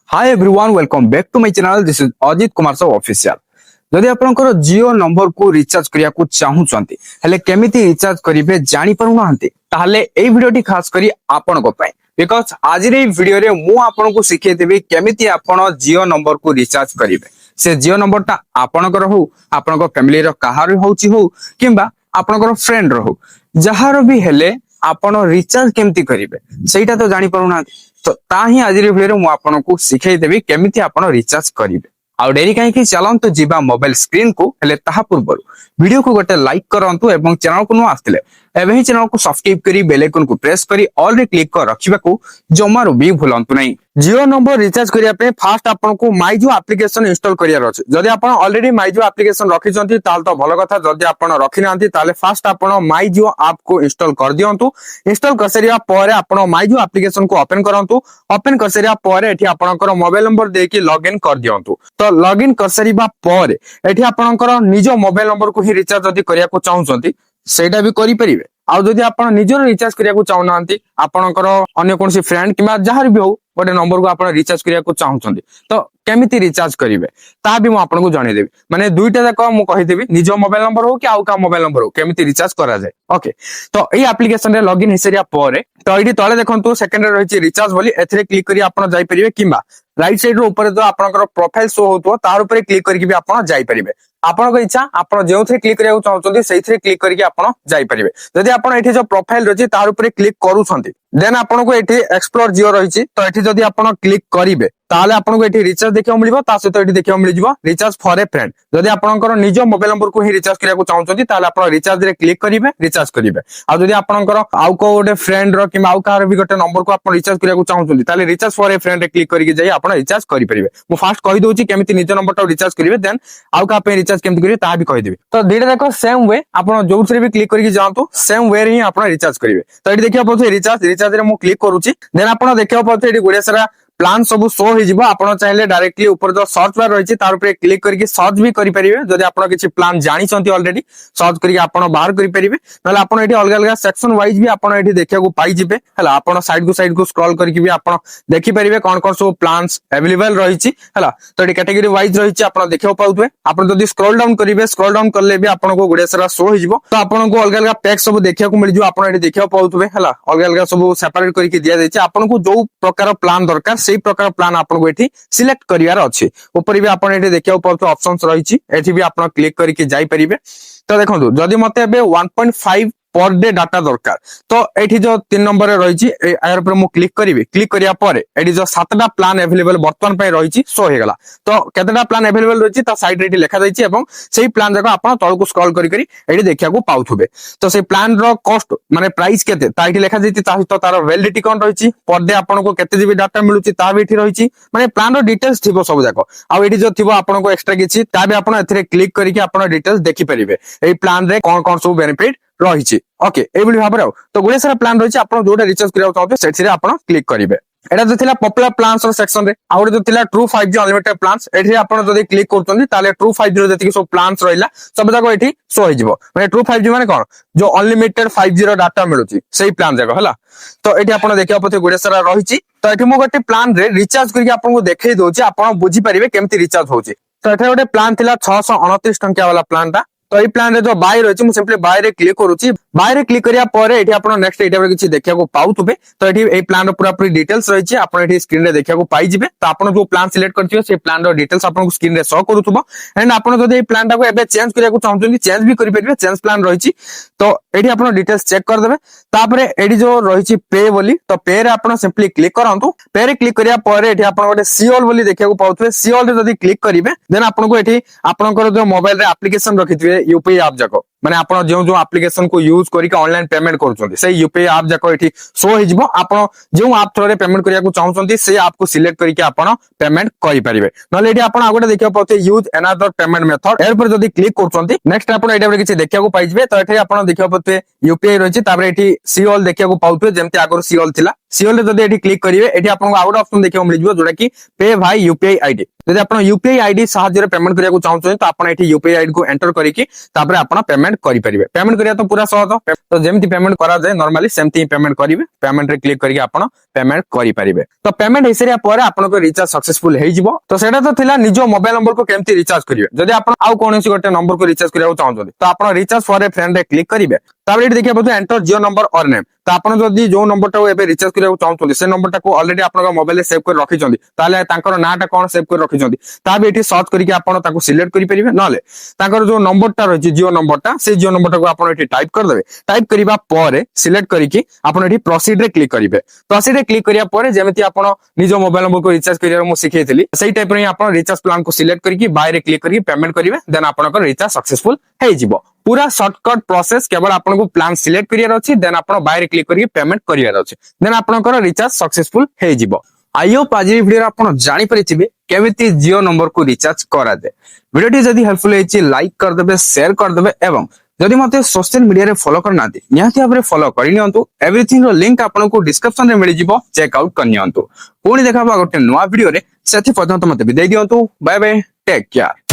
Hi everyone welcome back to my channel this is Ajit Kumar सब official. जदि आपनकर जियो number को रिचार्ज करिया को चाहुचंती हेले केमिति रिचार्ज करिवे जानि पारु नाहंती ताहले एई वीडियोटी खास करी आपन को पाए बिकॉज़ आज रे वीडियो रे मु आपन को सिखे देबी केमिति आपन जियो नंबर को रिचार्ज करिवे। से जियो नंबर ता आपनकर हो आपनकर फैमिली रो काहार होउची हो किंबा आपनकर फ्रेंड रो हो जहार भी हेले आपण रिचार्ज केमती करिवे सेटा तो जानि पारु ना। तो ताही आज वीडियो मु आपनको सिखाई देबी केमिति आपण रिचार्ज करिवे। आ डेरी कहीं चलतु जीवा मोबाइल स्क्रीन को हेले ताहा पूर्व वीडियो को गोटे लाइक करंतु एवं चैनल को नुआ आस्तिले एबे ही चैनल को सब्सक्राइब करी बेल आइकन को प्रेस करी ऑल रे क्लिक कर रखिबा को जमारो भी भूलंतु नहीं। जियो नंबर रिचार्ज करिया पे फास्ट आपनको माइजो एप्लीकेशन इंस्टॉल करिया रछ। जदि आपण ऑलरेडी माइजो एप्लीकेशन रखि छंती ताल तो भलो कथा। जदि आपण रखि नांती ताले फास्ट आपण माइजो ऐप को इंस्टॉल कर दियंतु। इंस्टॉल कर सरिया परे आपण माइजो एप्लीकेशन को ओपन करंतु। ओपन कर सरिया परे एठी आपणकर मोबाइल नंबर देकी लॉगिन कर दियंतु। तो लॉगिन कर सरिबा परे एठी आपणकर निजो मोबाइल नंबर को ही रिचार्ज जदि करिया को चाहुचंती सेटा भी करि परिबे। आ जदि आपण निजो रिचार्ज करिया को चाहुनांती आपणकर अन्य कोनसी फ्रेंड किबा जहार भी हो गोटे नंबर को आपण रिचार्ज करिया को चाहुचंती तो केमिति रिचार्ज करिवे ता भी मु आपनको जणे देबी। माने दुईटा जाक मु कहि देबी निजो मोबाइल नंबर हो कि आउ का मोबाइल नंबर हो केमिति रिचार्ज करा जाय। ओके तो एई एप्लीकेशन रे लॉगिन हिसरिया परे तो एठी तळे देखंतु सेकंड रे रहिछि रिचार्ज बोली एथरे क्लिक करी आपण जाई परिबे किबा राइट साइड रो ऊपर जो आपनकर प्रोफाइल शो होतो तार ऊपर क्लिक करके भी आपण जाई परिबे। आपनको इच्छा आपण जेउथे क्लिक करिया चाहउछंती सेइथरे क्लिक करके आपण जाई परिबे। जदि आपण एठी जो प्रोफाइल रछि तार ऊपर क्लिक करूछंती देन आपनको एठी एक्सप्लोर जियो रहिछि तो एठी जदि आपण क्लिक करिवे ताले आपनको एठी रिचार्ज देखियो मिलिबो ता सहित एठी देखियो मिलि जिवो रिचार्ज फॉर ए फ्रेंड। जदि आपनकर निजो मोबाइल नंबर को ही रिचार्ज करिया को चाहउछंती ताले आपण रिचार्ज रे क्लिक करिवे रिचार्ज करिवे। आ जदि आपनकर आउ को गोटे फ्रेंड रो कि आउ कार भी गोटे नंबर को आपण रिचार्ज करिया को चाहउछंती ताले रिचार्ज फॉर ए फ्रेंड रे क्लिक करके जाई आपण रिचार्ज करि परिबे। मु फास्ट कहि दोछि केमिति निजो नंबर ता रिचार्ज करिवे देन आउ का पे रिचार्ज केमिति करिवे ता भी कहि देबी। तो दीटा देखो सेम वे आपण जोउथरे भी क्लिक करके जांतु सेम वे रे ही आपण रिचार्ज करिवे। तो एठी देखिया पछे रिचार्ज रे मु क्लिक करूछि देन आपण देखिया पछे एठी गुडिया सारा प्लान सब शो हो जिवो। आपण चाहिले डायरेक्टली ऊपर जो सर्च बार रहिछि तार ऊपर क्लिक करके सर्च भी करि परिबे। जदि आपण किछि प्लान जानि छंती ऑलरेडी सर्च करके आपण बाहर करि परिबे नले आपण एठी अलग अलग सेक्शन वाइज भी आपण एठी देखिया को पाई जिबे। हला आपण साइड को स्क्रॉल करके भी आपण देखि परिबे कोन कोन सब प्लान्स अवेलेबल रहिछि। हला तो एठी कैटेगरी वाइज रहिछि आपण देखियो पाउतबे। आपण जदि स्क्रॉल डाउन करिवे स्क्रॉल डाउन करले भी आपण को गुडिया सारा शो हो जिवो। तो आपण को अलग अलग पैक सब देखिया को मिल जिवो। आपण एठी देखियो पाउतबे। हला अलग अलग सब सेपरेट करके दिया जायछि। आपण को जो प्रकार प्लान दरकार सेही प्रकार प्लान आपण को एठी सिलेक्ट करिवार अछि। ऊपर भी आपण एठी देखियो पड़तो ऑप्शंस रहिछि एठी भी आपण क्लिक करके जाई परिबे। तो देखंतु जदि मते एबे 1.5 पर डे डाटा दरकार तो एठी जो 3 नंबर रे रहिछि एयर पर मु क्लिक करिवे। क्लिक करिया परे एठी जो 7टा प्लान अवेलेबल वर्तमान पय रहिछि शो हे गला। तो केतेटा प्लान अवेलेबल रहिछि ता साइड रे एठी लिखा जायछि एवं सेही प्लान जाको आपण तळ को स्क्रॉल करी करी एठी देखिया को पाउथुबे। तो से प्लान रो कॉस्ट माने प्राइस केते ता एठी लिखा जायछि ता तो तार वैलिडिटी कोन रहिछि पर डे आपण को केते जीबी डाटा मिलुछि ता भी एठी रहिछि माने प्लान रो डिटेल्स थिबो सब जाको। आ एठी जो थिबो आपण को एक्स्ट्रा किछि ता भी आपण एथरे क्लिक करिके आपण डिटेल्स देखि परिबे। एई प्लान रे कोन कोन सब बेनिफिट रहिछि। ओके एबुली भाबरे तो गुडे सारा प्लान रहिछि आपण जोटा रिचार्ज करिया चाहते सेथिरे आपण क्लिक करिवे। एटा जो थिला पॉपुलर प्लान्स रो सेक्शन रे आउट जो थिला ट्रू 5G अनलिमिटेड प्लान्स एठी आपण जदि क्लिक करतोंती ताले ट्रू 5G रो जति सब प्लान्स रहिला सब जाको एठी शो हो जिवो। माने ट्रू 5G माने कोन जो अनलिमिटेड 5G रो डाटा मिलुची सेही प्लान जाको हला। तो एठी आपण देखिया पथे गुडे सारा रहिछि। तो एठी मो गोटे प्लान रे रिचार्ज करके आपण को देखाई दोछि आपण बुझी परिबे केमति रिचार्ज होछि। तो एठी गोटे प्लान थिला 629 टंकिया वाला प्लान ता तो ये प्लान रे जो बाय रहिछि मु सिंपली बाय रे क्लिक करूछि। बाय रे क्लिक करिया परे एठी आपण नेक्स्ट एटा रे किछि देखिया को पाउतबे। तो एठी ए प्लान रो पूरा पूरी डिटेल्स रहिछि आपण एठी स्क्रीन रे देखिया को पाई जिवे। तो आपण जो प्लान सिलेक्ट करथियो से प्लान रो डिटेल्स आपण को स्क्रीन रे शो करूथबो एंड आपण जदि ए प्लान टा को एबे चेंज करिया को चाहउछन्ती चेंज भी करि परिबे। चेंज प्लान रहिछि तो एठी आपण डिटेल्स चेक कर देबे। तापरे एठी जो रहिछि पे बोली तो पे रे आपण सिंपली क्लिक करंतु। पे रे क्लिक करिया परे एठी आपण गोटे सी ऑल बोली देखिया को पाउथबे। सी ऑल रे जदि क्लिक करिवे देन आपण को एठी आपनकर जो मोबाइल रे एप्लीकेशन रखिथिबे यूपीआई ऐप जाको माने आपण जो एप्लीकेशन को यूज करके ऑनलाइन पेमेंट करूछन्ती से यूपीआई ऐप जाको एठी शो हो जिवो। आपण जो ऐप थ्रू रे पेमेंट करिया को चाहउछन्ती से ऐप को सिलेक्ट करके आपण पेमेंट करि परिबे। नले एठी आपण आगोटे देखिया पते यूज अनदर पेमेंट मेथड एर पर जदि क्लिक करछन्ती नेक्स्ट आपण एटा रे किछि देखिया को पाइ जिवे। तो एठी आपण देखिया पते यूपीआई रहिछि तापर एठी सी ऑल देखिया को पाउथबे जेमति आगर सी ऑल थिला सिओल जदि एठी क्लिक करिवे एठी आपनको आउट ऑप्शन देखियो मिल जिवो जोटा कि पे भाई यूपीआई आईडी जदि आपण यूपीआई आईडी सहायता रे पेमेंट करिया को चाहउछन तो आपण एठी यूपीआई आईडी को एंटर करिकि तापरे आपण पेमेंट करि परिबे पेमेंट करिया तो पूरा सहज तो जेमति पेमेंट करा जाय नॉर्मली सेमति पेमेंट करिवे पेमेंट रे क्लिक करिकि आपण पेमेंट करि परिबे तो पेमेंट हेसरिया परे आपण को रिचार्ज सक्सेसफुल हे जिवो तो सेटा तो थिला निजो मोबाइल नंबर को केमति रिचार्ज करिवे जदि आपण आउ कोनोसी गोटे नंबर को रिचार्ज करिया को चाहउछन तो आपण रिचार्ज फॉर ए फ्रेंड रे क्लिक करिवे तापर एठी देखिया बोलतो एंटर जियो नंबर और नेम तो आपण जदि जो नंबर टा एबे रिचार्ज करिया को चाहउछन से नंबर टा को ऑलरेडी आपण मोबाइल रे सेव कर रखिछन्ती ताले तांकर नाटा कोन सेव कर रखिछन्ती ता भी एठी सर्च करिकि आपण ताको सिलेक्ट करि परिबे नले तांकर जो नंबर टा रहि जियो नंबर टा से जियो नंबर टा को आपण एठी टाइप कर देबे टाइप करिबा परे सिलेक्ट करिकि आपण एठी प्रोसीड रे क्लिक करिवे प्रोसीड रे क्लिक करिया परे जेमिति आपण निजो मोबाइल नंबर को रिचार्ज करिया मु सिखैथिली सेही टाइप रे आपण रिचार्ज प्लान को सिलेक्ट करिकि बाय रे क्लिक करिकि पेमेंट करिवे देन आपनकर रिचार्ज सक्सेसफुल हे जिवो पूरा शॉर्टकट प्रोसेस केवल आपन को प्लान सिलेक्ट करियर अछि देन आपन बाय रे क्लिक करिकि पेमेंट करियर अछि देन आपनकर रिचार्ज सक्सेसफुल हे जिवो आई होप आज वीडियो आपन जानि परिथिबे केमिति जियो नंबर को रिचार्ज करा दे वीडियोटी जदि हेल्पफुल हेछि लाइक कर देबे शेयर कर देबे एवं जदि मते सोशल मीडिया रे फॉलो करना दे निहाती भाबरे फॉलो करि नियंतु एवरीथिंग रो लिंक आपन को डिस्क्रिप्शन रे मिलि जिवो चेक आउट कर नियंतु पुणी देखाबा गोटे नवा वीडियो रे सेथि पर्यंत मते विदाई दियंतु बाय बाय टेक केयर।